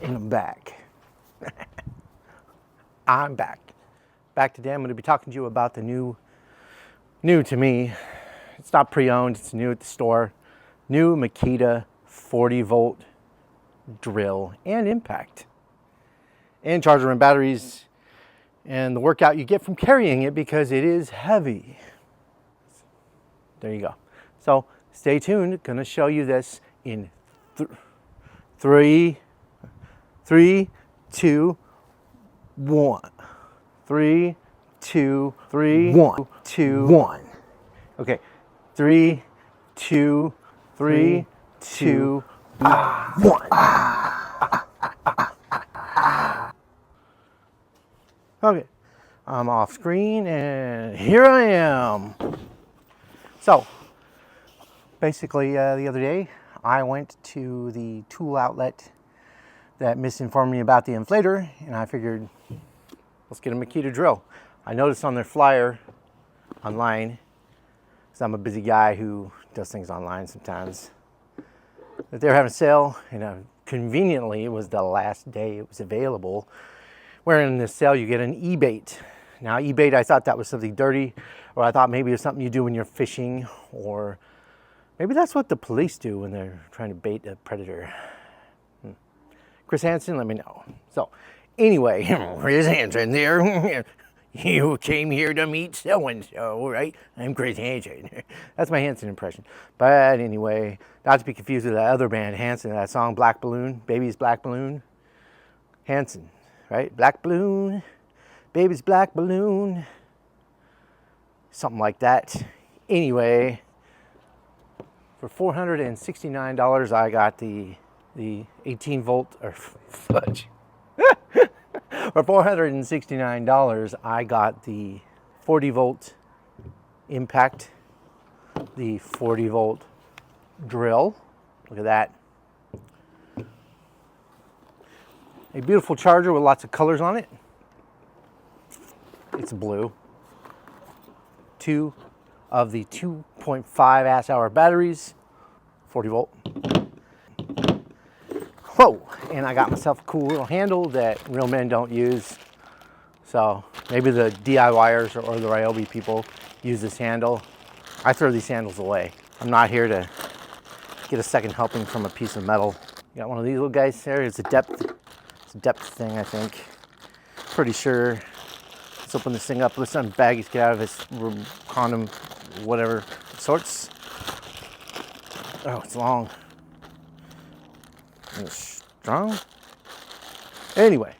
And I'm back. I'm back. Back today, I'm going to be talking to you about the new to me. It's not pre-owned, it's new at the store. New Makita 40 volt drill and impact. And charger and batteries. And the workout you get from carrying it because it is heavy. There you go. So stay tuned. Going to show you this in 3, 2, 1. 3, 2, 3, 1, 2, 1. Okay. 3, 2, 3, 2, 1. Okay. I'm off screen and here I am. So, basically the other day I went to the tool outlet that misinformed me about the inflator, and I figured, let's get a Makita drill. I noticed on their flyer online, because I'm a busy guy who does things online sometimes, that they were having a sale, and conveniently it was the last day it was available, where in this sale you get an e-bait. Now e-bait, I thought that was something dirty, or I thought maybe it's something you do when you're fishing, or maybe that's what the police do when they're trying to bait a predator. Chris Hansen, let me know. So, anyway, Chris Hansen there. You came here to meet so-and-so, right? I'm Chris Hansen. That's my Hansen impression. But anyway, not to be confused with that other band, Hansen, that song Black Balloon, Baby's Black Balloon. Hansen, right? Black Balloon, Baby's Black Balloon. Something like that. Anyway, for $469, I got the 18 volt, or fudge. For $469, I got the 40 volt impact, the 40 volt drill. Look at that. A beautiful charger with lots of colors on it. It's blue. 2 of the 2.5 amp-hour batteries, 40 volt. Whoa, and I got myself a cool little handle that real men don't use. So maybe the DIYers or the Ryobi people use this handle. I throw these handles away. I'm not here to get a second helping from a piece of metal. You got one of these little guys there. It's a depth thing, I think. Pretty sure. Let's open this thing up. Let's let some baggies get out of this condom, whatever sorts. Oh, it's long. It's strong. Anyway,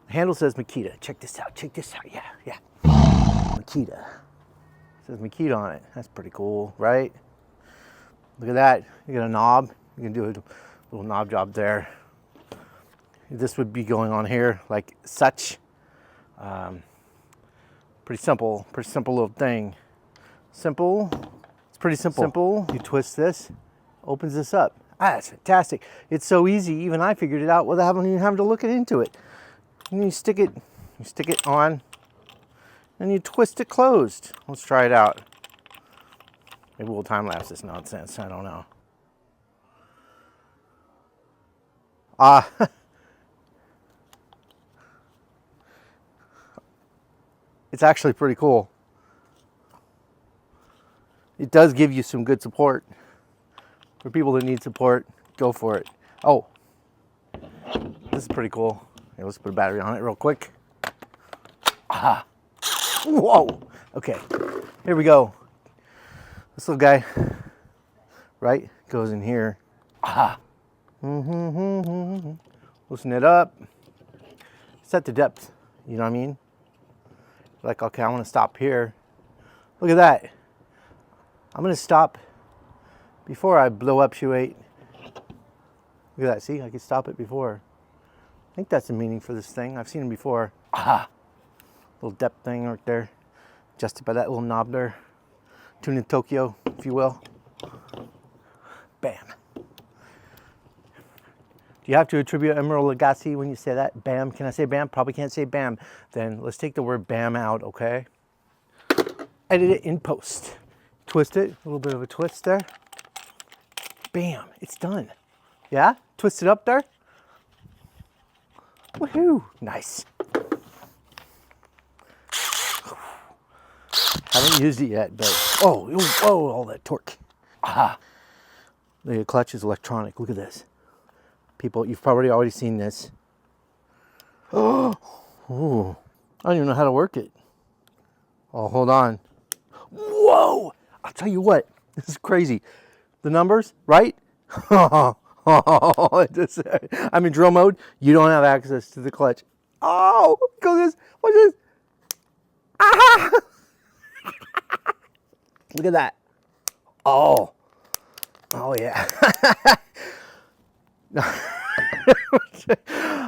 the handle says Makita. Check this out. Check this out. Yeah. Makita. It says Makita on it. That's pretty cool, right? Look at that. You got a knob. You can do a little knob job there. This would be going on here like such. Pretty simple little thing. Simple. It's pretty simple. You twist this, opens this up. That's fantastic. It's so easy, even I figured it out without even having to look into it. And you stick it on, and you twist it closed. Let's try it out. Maybe we'll time lapse this nonsense, I don't know. It's actually pretty cool. It does give you some good support. For people that need support, go for it. Oh, this is pretty cool. Okay, let's put a battery on it real quick. Aha. Whoa. Okay, here we go. This little guy, right, goes in here. Aha. Loosen it up. Set the depth, you know what I mean? Like, okay, I want to stop here. Look at that. I'm going to stop before I blow up shoe 8. Look at that, see, I can stop it before. I think that's the meaning for this thing. I've seen them before. Aha! Little depth thing right there. Adjusted by that little knob there. Tune in Tokyo, if you will. Bam. Do you have to attribute Emerald Lagasse when you say that? Bam. Can I say bam? Probably can't say bam. Then let's take the word bam out, okay? Edit it in post. Twist it, a little bit of a twist there. Bam, it's done. Yeah? Twist it up there. Woohoo! Nice. Haven't used it yet, but oh, all that torque. Ah, the clutch is electronic. Look at this. People, you've probably already seen this. Oh, I don't even know how to work it. Oh, hold on. Whoa! I'll tell you what, this is crazy. The numbers, right? I'm in drill mode. You don't have access to the clutch. Oh, go this. Watch this. Ah! Look at that. Oh yeah.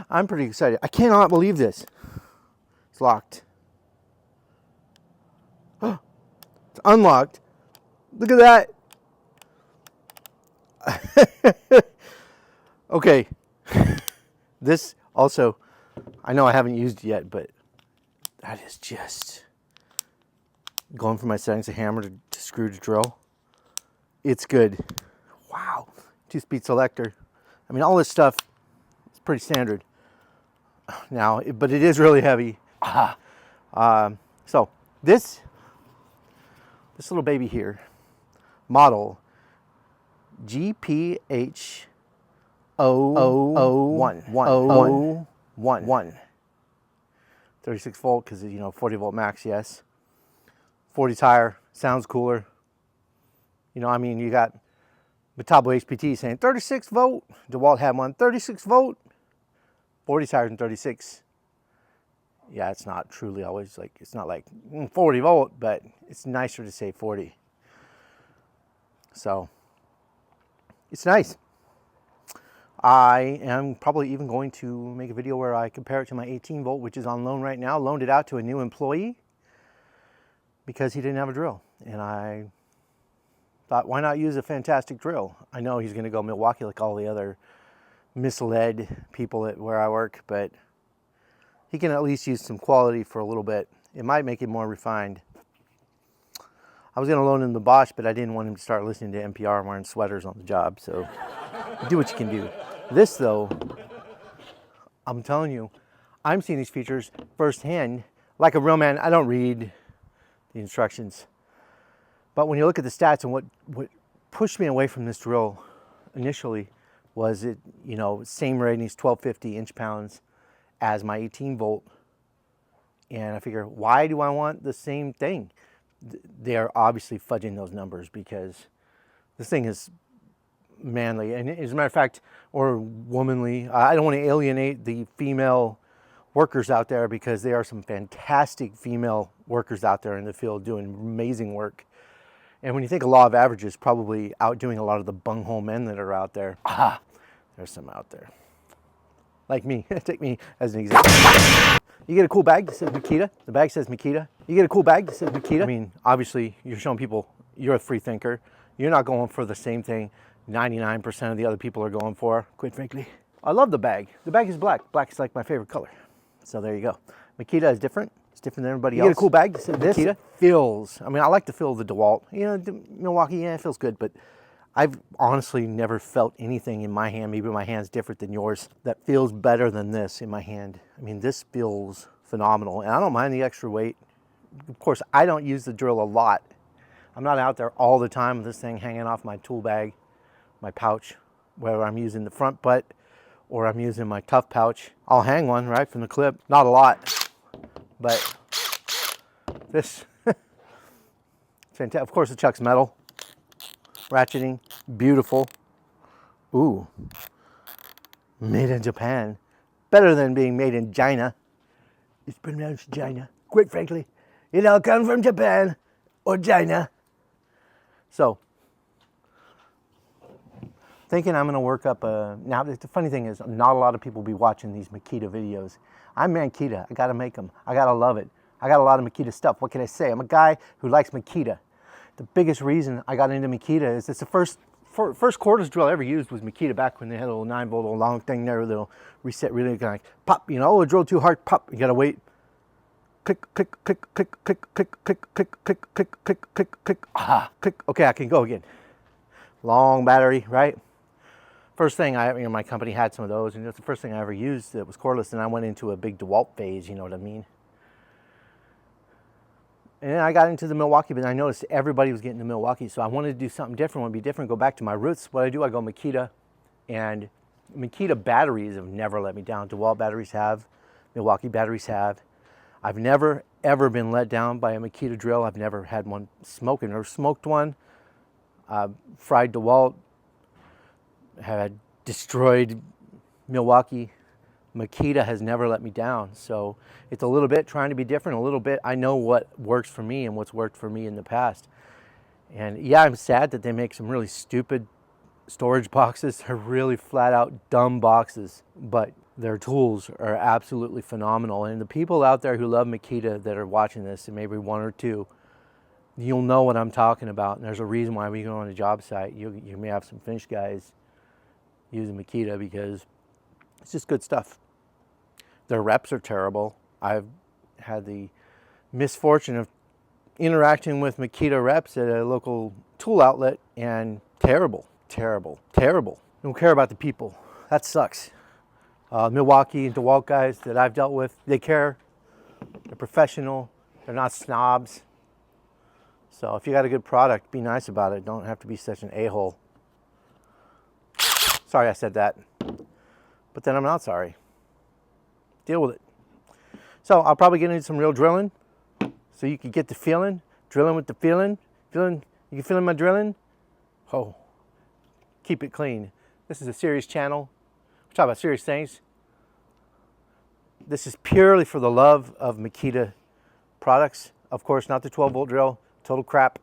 I'm pretty excited. I cannot believe this. It's locked. It's unlocked. Look at that. Okay. This also, I know I haven't used it yet, but that is just going from my settings to hammer to screw to drill. It's good. Wow. 2-speed selector. I mean, all this stuff is pretty standard now, but it is really heavy. So this little baby here, model GPH 001. 36 volt because, you know, 40 volt max, yes. 40 tire, sounds cooler. You know, I mean, you got Metabo HPT saying 36 volt. DeWalt had one, 36 volt. 40 tires and 36. Yeah, it's not truly always like, it's not like 40 volt, but it's nicer to say 40. So, it's nice. I am probably even going to make a video where I compare it to my 18 volt, which is on loan right now. Loaned it out to a new employee because he didn't have a drill. And I thought, why not use a fantastic drill? I know he's going to go Milwaukee like all the other misled people at where I work, but he can at least use some quality for a little bit. It might make it more refined. I was going to loan him the Bosch, but I didn't want him to start listening to NPR and wearing sweaters on the job, so do what you can do. This, though, I'm telling you, I'm seeing these features firsthand. Like a real man, I don't read the instructions. But when you look at the stats and what pushed me away from this drill initially was it, you know, same ratings, 1250 inch-pounds as my 18 volt. And I figure, why do I want the same thing? They're obviously fudging those numbers because this thing is manly. And as a matter of fact, or womanly, I don't want to alienate the female workers out there because there are some fantastic female workers out there in the field doing amazing work. And when you think of law of averages, probably outdoing a lot of the bunghole men that are out there. There's some out there. Like me. Take me as an example. You get a cool bag that says Makita. The bag says Makita. You get a cool bag that says Makita. I mean, obviously, you're showing people you're a free thinker. You're not going for the same thing 99% of the other people are going for, quite frankly. I love the bag. The bag is black. Black is like my favorite color. So there you go. Makita is different. It's different than everybody else. You get a cool bag that says Makita. Feels, I mean, I like to feel the DeWalt. You know, the Milwaukee, yeah, it feels good, but I've honestly never felt anything in my hand, maybe my hand's different than yours, that feels better than this in my hand. I mean, this feels phenomenal, and I don't mind the extra weight. Of course, I don't use the drill a lot. I'm not out there all the time with this thing hanging off my tool bag, my pouch, whether I'm using the front butt or I'm using my tough pouch. I'll hang one right from the clip. Not a lot, but this, fantastic. Of course, the chuck's metal. Ratcheting, beautiful. Ooh, made in Japan. Better than being made in China. It's pronounced China, quite frankly. It all comes from Japan or China. So, thinking I'm gonna work up a, now the funny thing is not a lot of people will be watching these Makita videos. I'm Makita, I gotta make them, I gotta love it. I got a lot of Makita stuff, what can I say? I'm a guy who likes Makita. The biggest reason I got into Makita is it's the first cordless drill I ever used was Makita back when they had a little 9-volt little long thing there, little reset really kind of like pop, you know, oh, it drilled too hard, pop, you gotta wait. Click, click, click, click, click, click, click, click, click, click, click, click, click, click. Okay, I can go again. Long battery, right? First thing my company had some of those, and it's the first thing I ever used that was cordless, and I went into a big DeWalt phase, you know what I mean? And then I got into the Milwaukee, but I noticed everybody was getting to Milwaukee, so I wanted to do something different, want to be different, go back to my roots. What I do, I go Makita, and Makita batteries have never let me down. DeWalt batteries have, Milwaukee batteries have. I've never, ever been let down by a Makita drill. I've never had one smoking or smoked one. Fried DeWalt, had destroyed Milwaukee. Makita has never let me down. So it's a little bit trying to be different, a little bit. I know what works for me and what's worked for me in the past. And yeah, I'm sad that they make some really stupid storage boxes. They're really flat out dumb boxes, but their tools are absolutely phenomenal. And the people out there who love Makita that are watching this, and maybe one or two, you'll know what I'm talking about. And there's a reason why we go on a job site. You may have some Finnish guys using Makita because it's just good stuff. Their reps are terrible. I've had the misfortune of interacting with Makita reps at a local tool outlet, and terrible, terrible, terrible. Don't care about the people. That sucks. Milwaukee and DeWalt guys that I've dealt with, they care. They're professional. They're not snobs. So if you got a good product, be nice about it. Don't have to be such an a-hole. Sorry I said that, but then I'm not sorry. Deal with it. So I'll probably get into some real drilling so you can get the feeling, drilling with the feeling, you can feel my drilling? Oh, keep it clean. This is a serious channel. We talk about serious things. This is purely for the love of Makita products. Of course, not the 12-volt drill, total crap.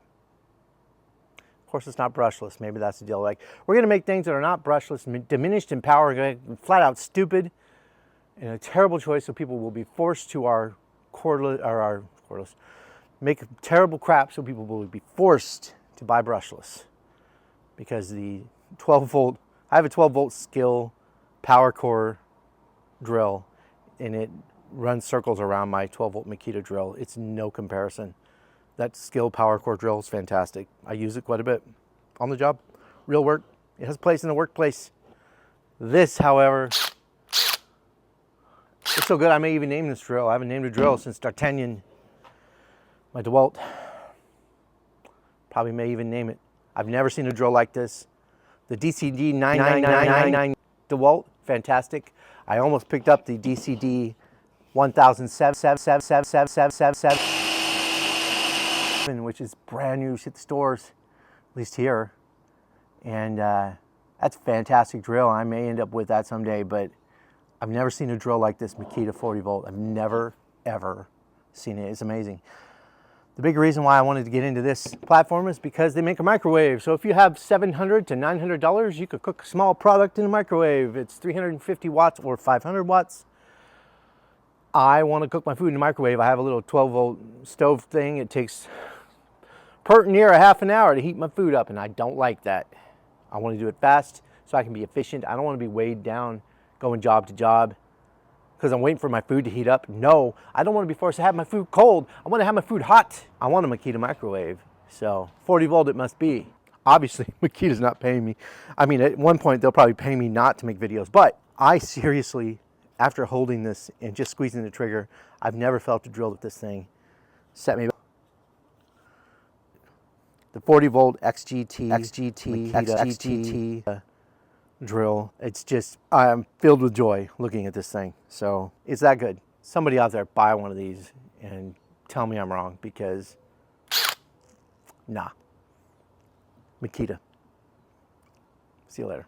Of course, it's not brushless. Maybe that's the deal. Like, we're going to make things that are not brushless, diminished in power, flat out stupid, and a terrible choice. So people will be forced to our cordless, make terrible crap. So people will be forced to buy brushless because the 12-volt. I have a 12-volt skill power core drill, and it runs circles around my 12-volt Makita drill. It's no comparison. That skill power core drill is fantastic. I use it quite a bit on the job. Real work. It has a place in the workplace. This, however, it's so good I may even name this drill. I haven't named a drill since D'Artagnan, my DeWalt. Probably may even name it. I've never seen a drill like this. The DCD 9999 DeWalt, fantastic. I almost picked up the DCD 1007, which is brand new, hit the stores, at least here. And that's a fantastic drill. I may end up with that someday, but I've never seen a drill like this Makita 40 volt. I've never, ever seen it. It's amazing. The big reason why I wanted to get into this platform is because they make a microwave. So if you have $700 to $900, you could cook a small product in a microwave. It's 350 watts or 500 watts. I want to cook my food in the microwave. I have a little 12-volt stove thing. It takes near a half an hour to heat my food up, and I don't like that. I want to do it fast so I can be efficient. I don't want to be weighed down going job to job because I'm waiting for my food to heat up. No, I don't want to be forced to have my food cold. I want to have my food hot. I want a Makita microwave. So 40 volt it must be. Obviously, Makita's not paying me. I mean, at one point they'll probably pay me not to make videos, but I seriously, after holding this and just squeezing the trigger, I've never felt a drill with this thing set me back. The 40 volt XGT drill. It's just, I'm filled with joy looking at this thing. So it's that good. Somebody out there buy one of these and tell me I'm wrong, because nah. Makita. See you later.